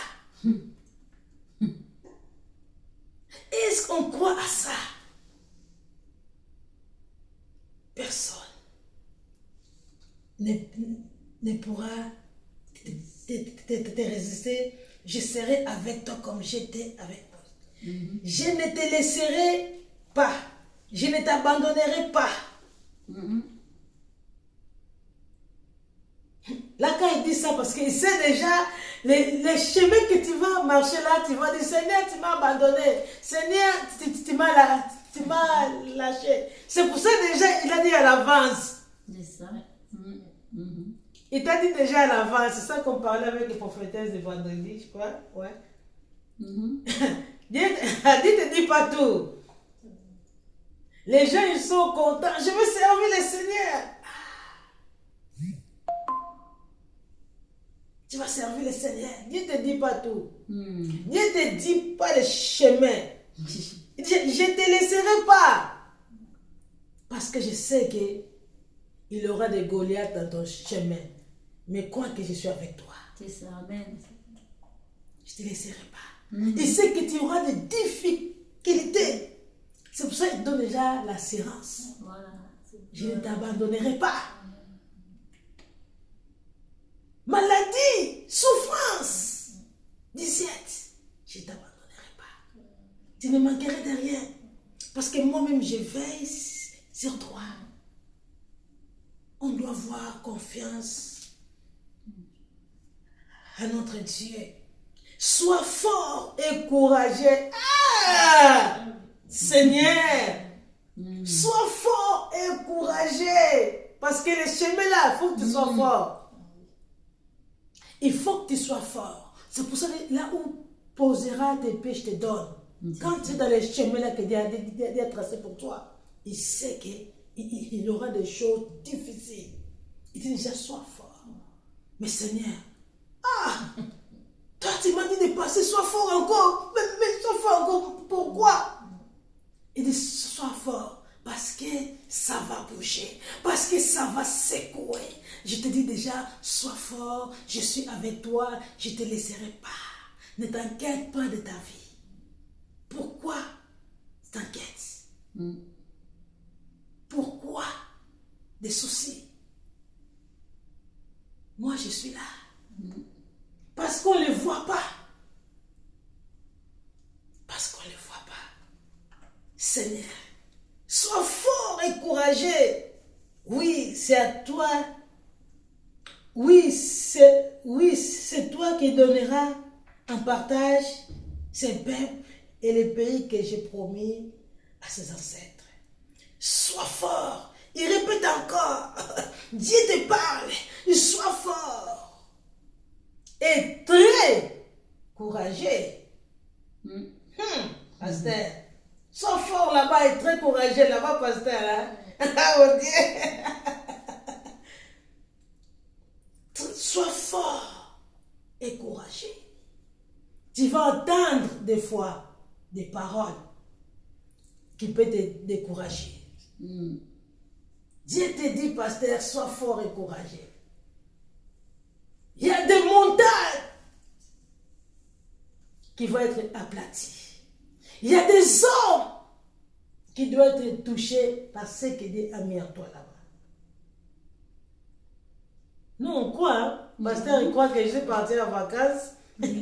Est-ce qu'on croit à ça? Personne ne pourra te résister, je serai avec toi comme j'étais avec toi. Je ne te laisserai pas. Je ne t'abandonnerai pas. Là, quand il dit ça, parce qu'il sait déjà les chemins que tu vas marcher là, tu vas dire, Seigneur, tu m'as abandonné. Seigneur, tu m'as lâché. C'est pour ça déjà, il a dit à l'avance.
C'est ça.
Il t'a dit déjà à l'avance. C'est ça qu'on parlait avec les prophétesses de vendredi, je crois. Ouais. Dieu te dit pas tout. Les gens, ils sont contents. Je veux servir le Seigneur. Tu vas servir le Seigneur. Dieu ne te dit pas tout. Dieu ne te dit pas le chemin. Il dit, je ne te laisserai pas. Parce que je sais qu'il y aura des Goliaths dans ton chemin. Mais quoi que je suis avec toi.
C'est ça, amen.
Je ne te laisserai pas. Il sait que tu auras des difficultés. C'est pour ça qu'il donne déjà l'assurance.
Voilà.
Je ne t'abandonnerai pas. Maladie, souffrance, disette, je ne t'abandonnerai pas. Tu ne manquerai de rien. Parce que moi-même, je veille sur toi. On doit avoir confiance à notre Dieu. Sois fort et courageux. Ah! Seigneur, sois fort et courageux. Parce que le chemin là, il faut que tu sois fort. Il faut que tu sois fort. C'est pour ça que là où poseras tes pieds, je te donne. Quand tu es dans les chemins là que Dieu a tracé pour toi, il sait qu'il y aura des choses difficiles. Il dit déjà, sois fort. Mais Seigneur, toi tu m'as dit de passer, sois fort encore. Mais sois fort encore, pourquoi? Il dit, sois fort. Parce que ça va bouger. Parce que ça va secouer. Je te dis déjà, sois fort. Je suis avec toi. Je ne te laisserai pas. Ne t'inquiète pas de ta vie. Pourquoi t'inquiètes? Pourquoi des soucis? Moi, je suis là. Parce qu'on ne le voit pas. Parce qu'on ne le voit pas. Seigneur, sois fort et courageux. Oui, c'est à toi. Oui, c'est toi qui donneras en partage ces peuples et les pays que j'ai promis à ses ancêtres. Sois fort. Il répète encore. Dieu te parle. Sois fort. Et très courageux. Pasteur. Sois fort là-bas et très courageux là-bas, pasteur. Hein? Oh Dieu. Sois fort et courageux. Tu vas entendre des fois des paroles qui peuvent te décourager. Dieu te dit, pasteur, sois fort et courageux. Il y a des montagnes qui vont être aplaties. Il y a des hommes qui doivent être touchés par ce que Dieu a mis en toi là-bas. Nous, on croit, hein? Pasteur, il croit que je vais partir en vacances. Dieu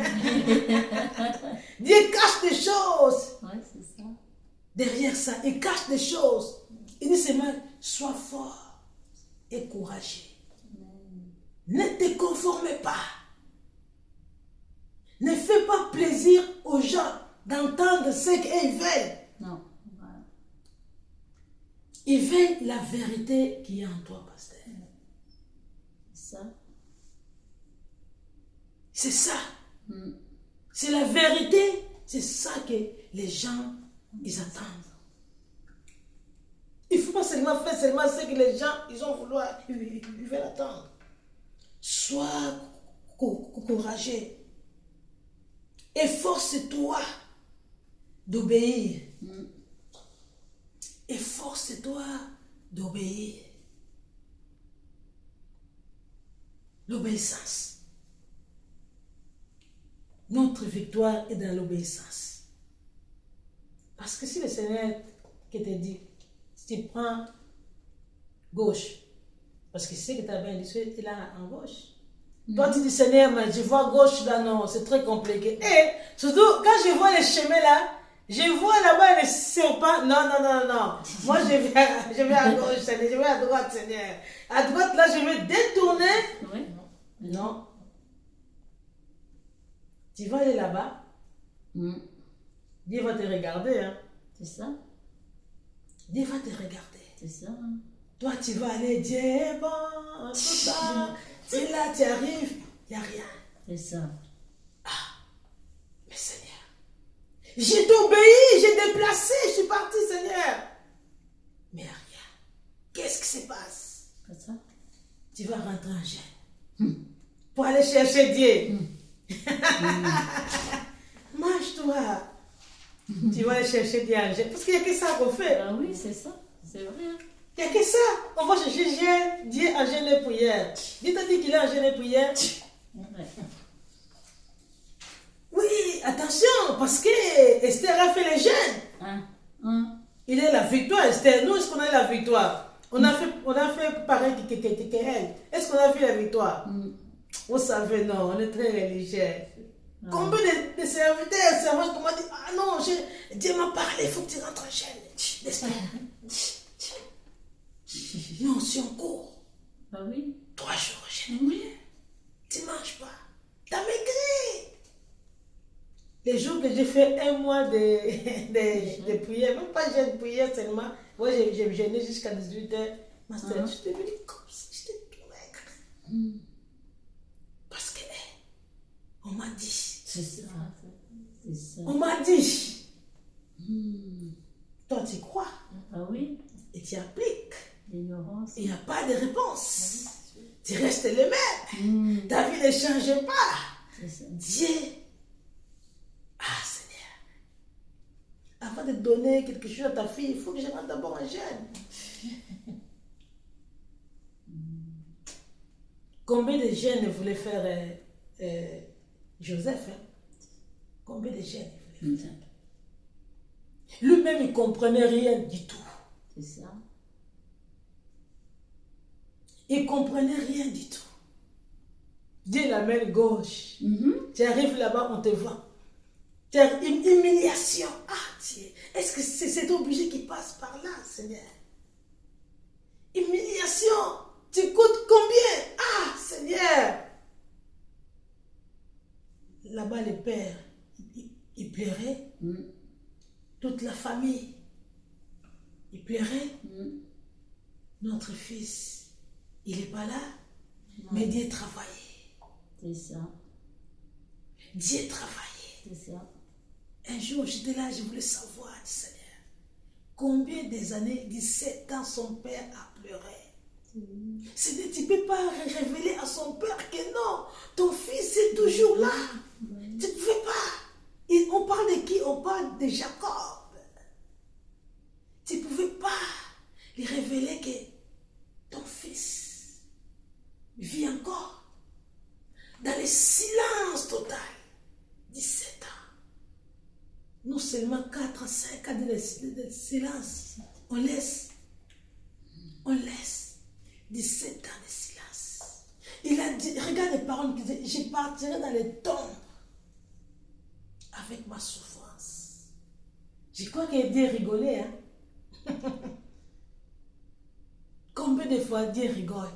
cache des choses.
Ouais, c'est ça.
Derrière ça, il cache des choses. Il dit seulement, sois fort et courageux. Ne te conforme pas. Ne fais pas plaisir aux gens d'entendre ce qu'ils veulent.
Non. Voilà.
Ils veulent la vérité qui est en toi, pasteur.
Ça.
C'est ça. C'est la vérité. C'est ça que les gens, ils attendent. Il ne faut pas seulement faire seulement ce que les gens, ils ont voulu, ils veulent attendre. Sois courageux. Efforce-toi d'obéir. Efforce-toi d'obéir. L'obéissance. Notre victoire est dans l'obéissance. Parce que si le Seigneur qui te dit, si tu prends gauche, parce que c'est que tu as bien dit, il a en gauche. Toi, tu dis, Seigneur, mais je vois gauche là, non, c'est très compliqué. Et surtout, quand je vois les chemins là, je vois là-bas les serpents. Non, non, non, non. Moi, je vais à gauche, Seigneur, je vais à droite, Seigneur. À droite, là, je vais détourner.
Oui.
Non. Tu vas aller là-bas, Dieu va te regarder. Hein.
C'est ça.
Dieu va te regarder.
C'est ça.
Toi, tu vas aller, Dieu est bon, tout ça. Et là, tu arrives, il n'y a rien.
C'est ça.
Mais Seigneur, j'ai obéi, j'ai déplacé, je suis parti, Seigneur. Mais il n'y a rien. Qu'est-ce qui se passe?
C'est ça.
Tu vas rentrer en jeûne pour aller chercher Dieu. Mange-toi. Tu vas aller chercher Dieu en jeûne. Parce qu'il n'y a que ça qu'on fait.
Ah oui, c'est ça. C'est vrai.
Il n'y a que ça. On va chercher Dieu en jeûne et prière. Dieu t'a dit qu'il est en jeûne et prière.
Ouais.
Oui, attention, parce que Esther a fait les jeûnes. Il est la victoire, Esther. Nous, est-ce qu'on a eu la victoire? On a fait pareil qu'elle. Est-ce qu'on a fait la victoire? Vous savez, non, on est très religieux. Combien de serviteurs, servantes, qui m'ont dit, ah non, Dieu m'a parlé, il faut que tu rentres en chaîne. Esther. Non, si on court.
Ah oui.
3 jours, je ne rien. Tu ne manges pas. T'as maigri. Les jours que j'ai fait 1 mois de prière, même pas j'ai de prière seulement, moi j'ai jeûné jusqu'à 18h. Ma soeur, je t'ai venu comme si j'étais tout maigre. Parce que, on m'a dit.
C'est ça. C'est ça.
On m'a dit. Toi, tu crois.
Ah oui.
Et tu appliques.
L'ignorance.
Il n'y a pas de réponse. Tu restes le même. Ta vie ne change pas.
C'est ça.
Dieu. Ah, Seigneur. Avant de donner quelque chose à ta fille, il faut que je rentre d'abord en jeûne. Combien de jeunes voulaient faire Joseph? Hein? Combien de jeunes voulaient faire? Lui-même, il ne comprenait rien du tout.
C'est ça.
Il ne comprenait rien du tout. Dieu la main gauche. Tu arrives là-bas, on te voit. Tu as une humiliation. Ah, Dieu. Est-ce que c'est obligé qu'il passe par là, Seigneur? Humiliation. Tu coûtes combien? Ah, Seigneur. Là-bas, le père, il pleurait. Toute la famille, il pleurait. Notre fils, il n'est pas là, mais Dieu travaillait.
C'est ça.
Dieu travaillait.
C'est ça.
Un jour, j'étais là, je voulais savoir, Seigneur, combien des années, 17 ans, son père a pleuré. Tu ne peux pas révéler à son père que non, ton fils est toujours là. Tu ne pouvais pas. Et on parle de qui? On parle de Jacob. Tu ne pouvais pas lui révéler que ton fils vit encore dans le silence total. 17 ans. Non seulement 4 à 5 ans de silence. On laisse 17 ans de silence. Il a dit, regarde les paroles qu'il dit, je partirai dans les tombes avec ma souffrance. Je crois que Dieu rigolait. Hein? Combien de fois Dieu rigole?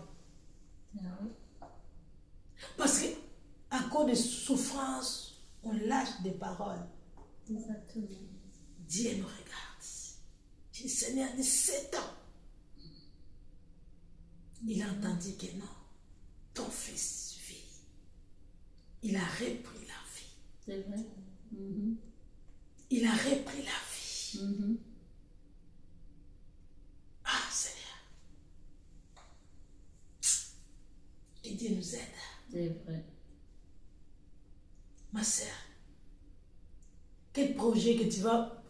Parce que à cause de souffrance, on lâche des paroles.
Exactement.
Dieu nous regarde. Je dis, Seigneur, 17 ans. Il a entendu que non, ton fils vit. Il a repris la vie.
C'est vrai.
Il a repris la vie. Ah, Seigneur. Que Dieu nous aide.
C'est vrai.
Ma sœur, quel projet que tu vas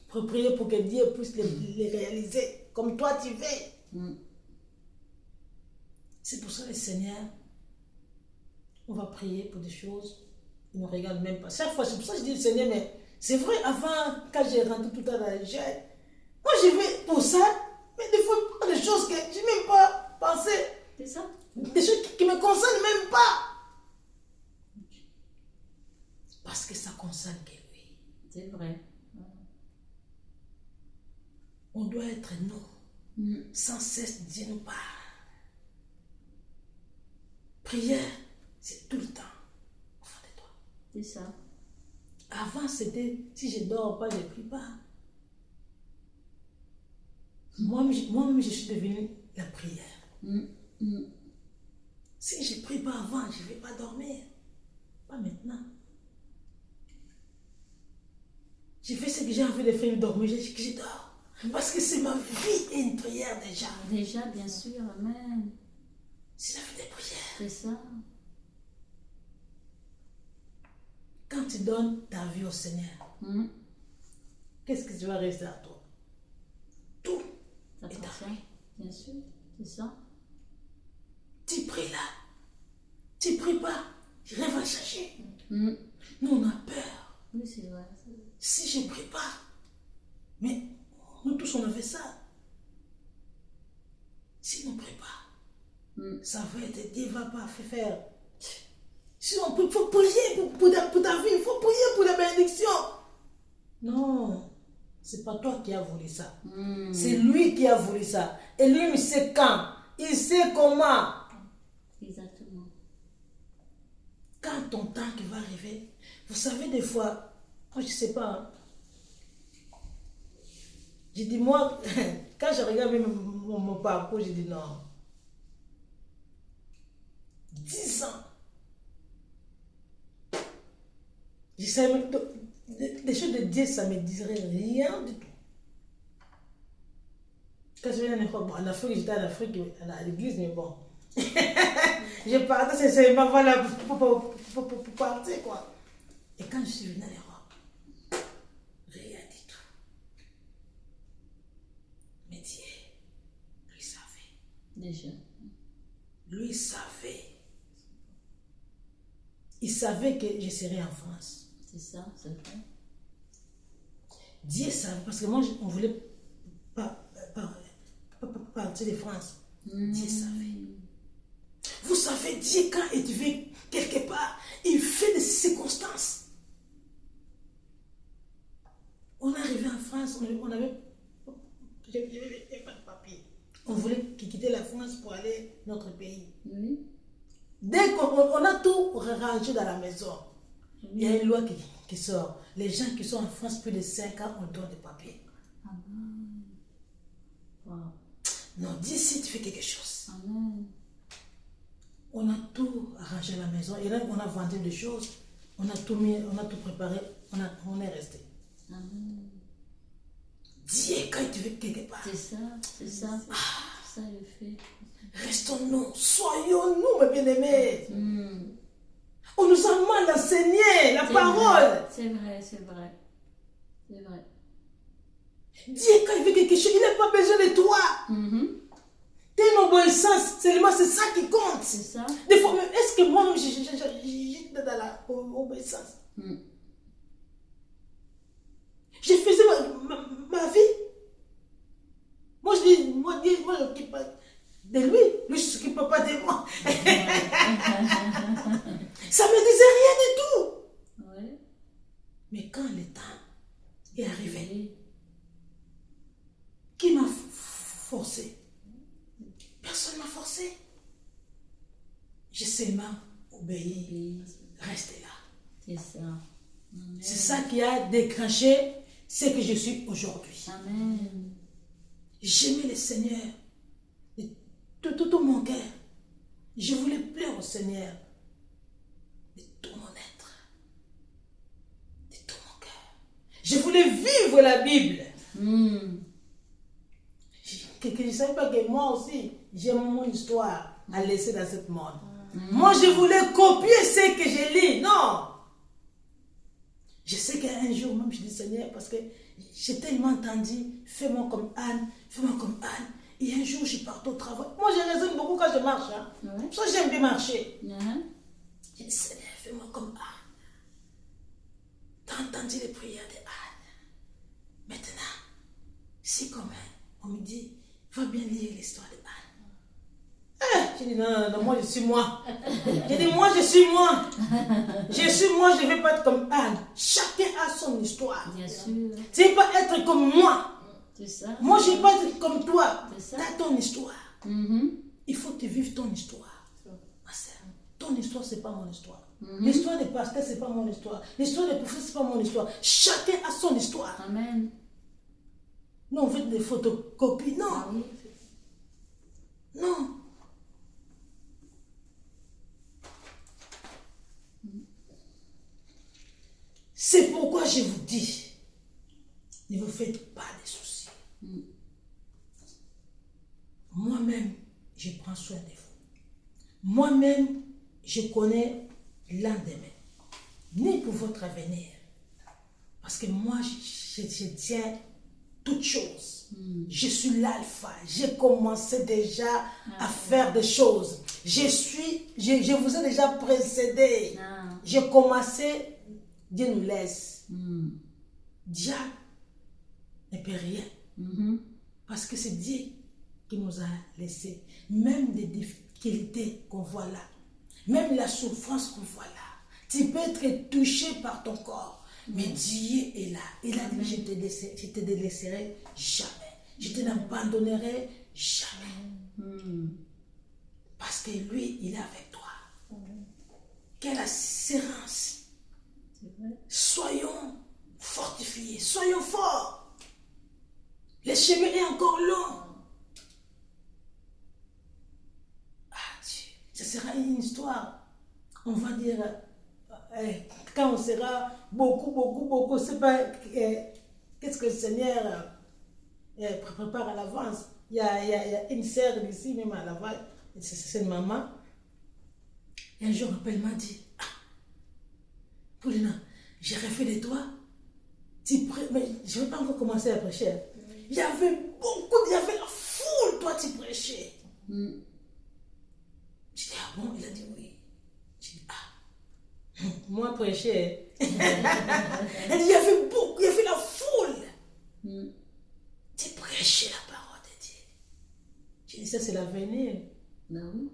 prier pour que Dieu puisse les réaliser comme toi tu veux. C'est pour ça, le Seigneur, on va prier pour des choses, il ne regarde même pas. Chaque fois, c'est pour ça que je dis, Seigneur, mais c'est vrai, avant, quand j'ai rentré tout à l'heure dans le jeûne, moi je vais pour ça, mais des fois, des choses que je n'ai même pas pensé.
C'est ça.
Des choses qui ne me concernent même pas. Parce que ça concerne que lui.
C'est vrai.
On doit être nous. Sans cesse, Dieu nous parle. Prière, c'est tout le temps. Au fond de toi.
C'est ça.
Avant, c'était, si je ne dors pas, je ne prie pas. Moi-même, je suis devenue la prière. Si je ne prie pas avant, je ne vais pas dormir. Pas maintenant. Je fais ce que j'ai envie de faire, dormir, je dors. Parce que c'est ma vie et une prière déjà.
Déjà, bien sûr, amen.
C'est la vie de prière.
C'est ça.
Quand tu donnes ta vie au Seigneur, qu'est-ce que tu vas rester à toi? Tout est à lui.
Bien sûr, c'est ça.
Tu pries là. Tu pries pas. Rien va chercher. Nous, on a peur.
Oui, c'est vrai.
Si je ne prie pas, mais nous tous, on a fait ça. Si on ne prie pas, ça va être, Dieu ne va pas faire. Si on prie, il faut prier pour ta vie, il faut prier pour la bénédiction. Non, c'est pas toi qui as voulu ça. C'est lui qui a voulu ça. Et lui, il sait quand, il sait comment.
Exactement.
Quand ton temps qui va arriver, vous savez, des fois, moi, je ne sais pas. Hein. J'ai dit, moi, quand je regarde mon parcours, j'ai dit non. 10 ans. Je savais, des choses de Dieu, ça ne me dirait rien du tout. Quand je venais en Afrique, j'étais en Afrique, à l'église, mais bon. Je partais, c'est ma voilà pour partir, quoi. Et quand je suis venue en Europe, rien du tout. Mais Dieu, lui savait.
Déjà.
Lui savait. Il savait que je serais en France.
C'est ça, c'est vrai.
Dieu savait, parce que moi, on ne voulait pas partir de France. Dieu savait. Vous savez, Dieu, quand il te veut quelque part, il fait des circonstances. On est arrivé en France, on avait pas de papier. On voulait quitter la France pour aller dans notre pays. Dès qu'on a tout rangé dans la maison, il y a une loi qui sort. Les gens qui sont en France plus de 5 ans, on donne des papiers.
Amen. Wow.
Non, d'ici, tu fais quelque chose.
Amen.
On a tout arrangé à la maison. Et là, on a vendu des choses. On a tout mis, on a tout préparé. On est resté.
Amen.
Dieu, quand tu veux quelque part.
C'est ça, c'est ça. C'est ça le fait.
Restons-nous, soyons-nous, mes bien-aimés. On nous a mal enseigné la parole.
C'est vrai, c'est vrai. C'est vrai.
Dieu, quand il veut quelque chose, il n'a pas besoin de toi. T'es une obéissance, seulement c'est ça qui compte.
C'est ça.
Des fois, est-ce que moi-même, j'étais dans la obéissance? Je faisais ma vie. Moi, je dis, moi, je m'occupe pas de lui. Lui, je ne s'occupe pas de moi. Ça ne me disait rien du tout.
Ouais.
Mais quand le temps est arrivé, qui m'a forcé? Personne ne m'a forcé. J'ai seulement obéi. Restez là.
C'est ça. Amen.
C'est ça qui a déclenché ce que je suis aujourd'hui.
Amen.
J'aimais le Seigneur de tout mon cœur. Je voulais plaire au Seigneur de tout mon être, de tout mon cœur. Je voulais vivre la Bible. Je ne savais pas que moi aussi, j'ai mon histoire à laisser dans ce monde. Moi, je voulais copier ce que je lis. Non. Je sais qu'un jour, même, je dis Seigneur, parce que j'ai tellement entendu, fais-moi comme Anne, fais-moi comme Anne. Et un jour, je pars au travail. Moi, je raisonne beaucoup quand je marche. Hein. Ouais. Ça, j'aime bien marcher. Je dis Seigneur, fais-moi comme Anne. T'as entendu les prières de Anne. Maintenant, si comme on me dit, va bien lire l'histoire de Anne. J'ai dit, non, non, non, moi, je suis moi. J'ai dit, moi, je suis moi. Je suis moi, je ne vais pas être comme Anne. Chacun a son histoire.
Bien sûr.
Tu ne veux pas être comme moi.
C'est ça.
Moi, je ne veux pas être comme toi.
C'est ça.
Tu as ton histoire.
Mhm.
Il faut que tu vives ton histoire. Ma sœur, ton histoire, ce n'est pas mon histoire.
Mhm.
L'histoire des pasteurs, ce n'est pas mon histoire. L'histoire des prophètes, ce n'est pas mon histoire. Chacun a son histoire.
Amen.
Non, on fait des photocopies. Non,
Ah oui.
non. C'est pourquoi je vous dis, ne vous faites pas de soucis.
Mm.
Moi-même, je prends soin de vous. Moi-même, je connais l'endemain, ni pour votre avenir. Parce que moi, je tiens toutes choses.
Mm.
Je suis l'alpha. J'ai commencé déjà à faire des choses. Je vous ai déjà précédé.
Ah.
J'ai commencé, Dieu nous laisse.
Mm.
Dieu ne peut rien.
Mhm.
Parce que c'est Dieu qui nous a laissé. Même les difficultés qu'on voit là, même la souffrance qu'on voit là, tu peux être touché par ton corps. Mais Dieu est là. Il a dit, je te délaisserai jamais. Je te n'abandonnerai jamais.
Mm.
Parce que lui, il est avec toi. Quelle assurance.
C'est vrai.
Soyons fortifiés, soyons forts. Le chemin est encore long. Ah Dieu, ce sera une histoire. On va dire, quand on sera beaucoup, c'est pas qu'est-ce que le Seigneur prépare à l'avance. Il y a une sœur d'ici, même à l'avance, c'est une maman. Et un jour, elle m'a dit, Paulina, j'ai refait de toi. Mais je ne vais pas encore commencer à prêcher. Il y avait il y avait la foule, toi tu prêchais.
Mm.
Je dis, ah bon? Il a dit oui. Je dis, ah, moi prêcher. Elle dit, il y avait il y avait la foule.
Mm.
Tu prêchais la parole de Dieu. Je dis, ça c'est l'avenir.
Ben oui.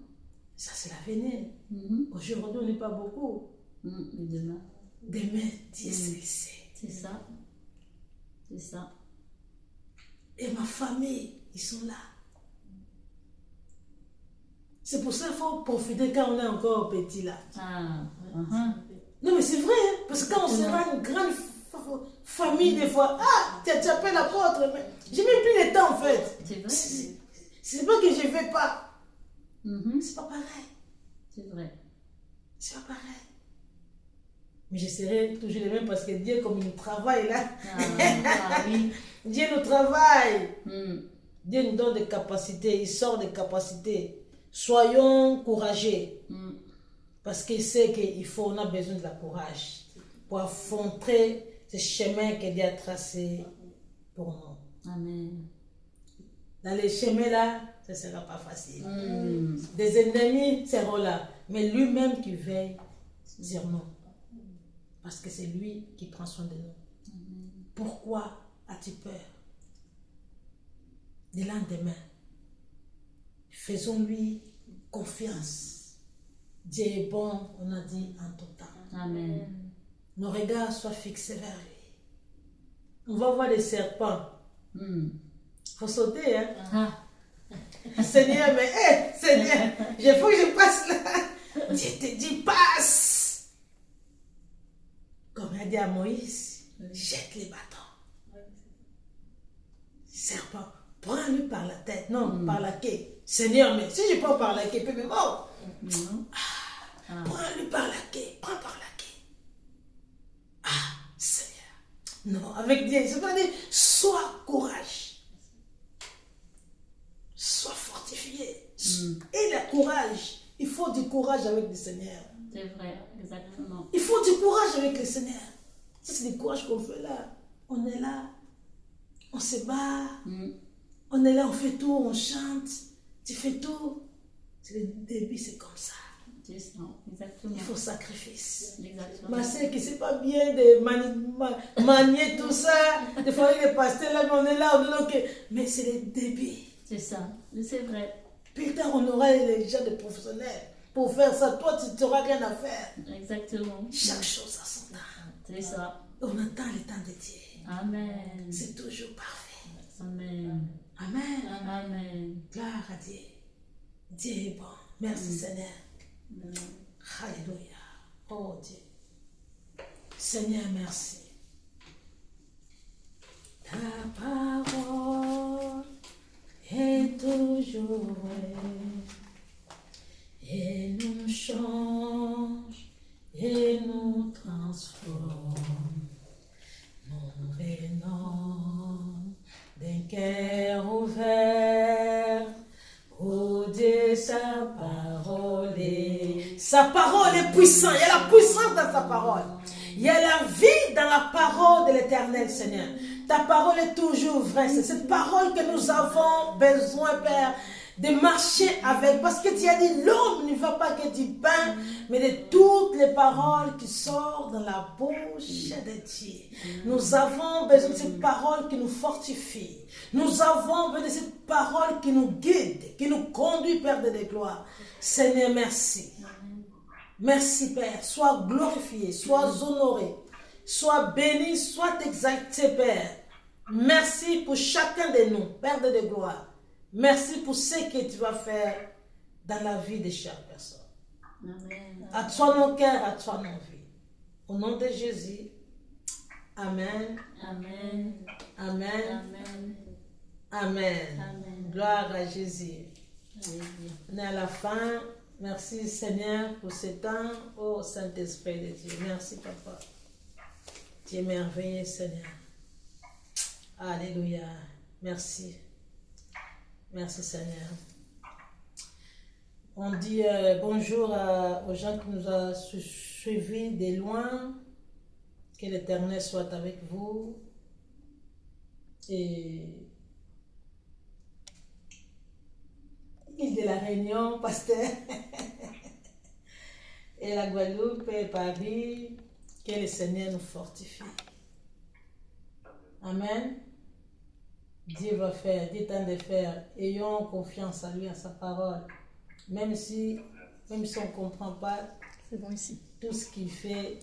Ça c'est l'avenir.
Mhm.
Aujourd'hui, on n'est pas beaucoup.
Mm. Et demain.
Demain, Dieu seul sait.
C'est ça. C'est ça.
Et ma famille, ils sont là. C'est pour ça qu'il faut profiter quand on est encore petit là.
Ah.
Non mais c'est vrai, hein, parce que quand on sera une grande famille des fois, ah, tu appelles l'apôtre, mais j'ai même plus le temps en fait.
C'est vrai.
C'est pas que je ne vais pas.
Mhm.
C'est pas pareil.
C'est vrai.
C'est pas pareil. Mais je serai toujours le même parce que Dieu, comme il nous travaille là,
Ah oui.
Dieu nous travaille.
Mm.
Dieu nous donne des capacités, il sort des capacités. Soyons courageux.
Mm.
Parce qu'il sait on a besoin de la courage pour affronter ce chemin que Dieu a tracé pour nous.
Amen.
Dans les chemins là, ce ne sera pas facile.
Mm.
Des ennemis seront là, mais lui-même qui veille sur nous. Parce que c'est lui qui prend soin de nous.
Amen.
Pourquoi as-tu peur du lendemain? Faisons-lui confiance. Dieu est bon, on a dit en tout temps.
Amen.
Nos regards soient fixés vers lui. On va voir des serpents.
Mm.
Faut sauter, hein?
Ah.
Seigneur, mais Seigneur, il faut que je passe là. Dieu te dit, passe. Comme il a dit à Moïse, jette les bâtons. Serpent, prends-le par la tête, non, par la queue. Seigneur, mais si je prends par la queue, il peut me mordre.
Non.
Prends-le par la queue, prends par la queue. Ah, Seigneur. Non, avec Dieu, c'est pas dire, sois courage. Sois fortifié. Et le courage, il faut du courage avec le Seigneur.
C'est vrai, exactement.
Il faut du courage avec le Seigneur. C'est du courage qu'on fait là. On est là, on se bat, on est là, on fait tout, on chante, tu fais tout. C'est le début, c'est comme ça.
C'est ça, exactement.
Il faut sacrifice.
Exactement.
Ma sœur qui ne sait pas bien de manier tout ça, des fois les pasteurs là, mais on est là, on est là, mais c'est le début.
C'est ça, c'est vrai.
Plus tard, on aura les gens de professionnels pour faire ça. Toi, tu n'auras rien à faire.
Exactement.
Chaque chose a son temps.
C'est ça.
On attend le temps de Dieu.
Amen.
C'est toujours parfait.
Amen.
Amen.
Amen.
Gloire à Dieu. Dieu est bon. Merci Seigneur.
Amen.
Alléluia. Oh Dieu. Seigneur, merci. Ta parole est toujours vraie et nous change et nous transforme. Nous venons d'un cœur ouvert. Oh Dieu, sa parole est puissante. Il y a la puissance dans sa parole. Il y a la vie dans la parole de l'Éternel, Seigneur. Ta parole est toujours vraie. C'est cette parole que nous avons besoin, Père, de marcher avec. Parce que tu as dit, l'homme ne va pas que du pain, mais de toutes les paroles qui sortent dans la bouche de Dieu. Nous avons besoin de cette parole qui nous fortifie. Nous avons besoin de cette parole qui nous guide, qui nous conduit, Père de gloire. Seigneur, merci. Merci, Père. Sois glorifié, sois honoré, sois béni, sois exalté, Père. Merci pour chacun de nous, Père de gloire. Merci pour ce que tu vas faire dans la vie de chaque personne.
Amen.
À toi nos cœurs, à toi nos vies. Au nom de Jésus. Amen.
Amen.
Amen.
Amen.
Amen.
Amen.
Gloire à Jésus.
Alléluia.
On est à la fin. Merci Seigneur pour ce temps. Oh Saint-Esprit de Dieu. Merci Papa. Tu es merveilleux Seigneur. Alléluia. Merci. Merci Seigneur. On dit bonjour aux gens qui nous ont suivis de loin. Que l'Éternel soit avec vous. Et l'île de la Réunion, pasteur. Et la Guadeloupe et Paris. Que le Seigneur nous fortifie. Amen. Dieu va faire, Dieu tente de faire. Ayons confiance en lui, à sa parole. Même si on ne comprend pas
C'est bon ici.
tout ce qu'il fait,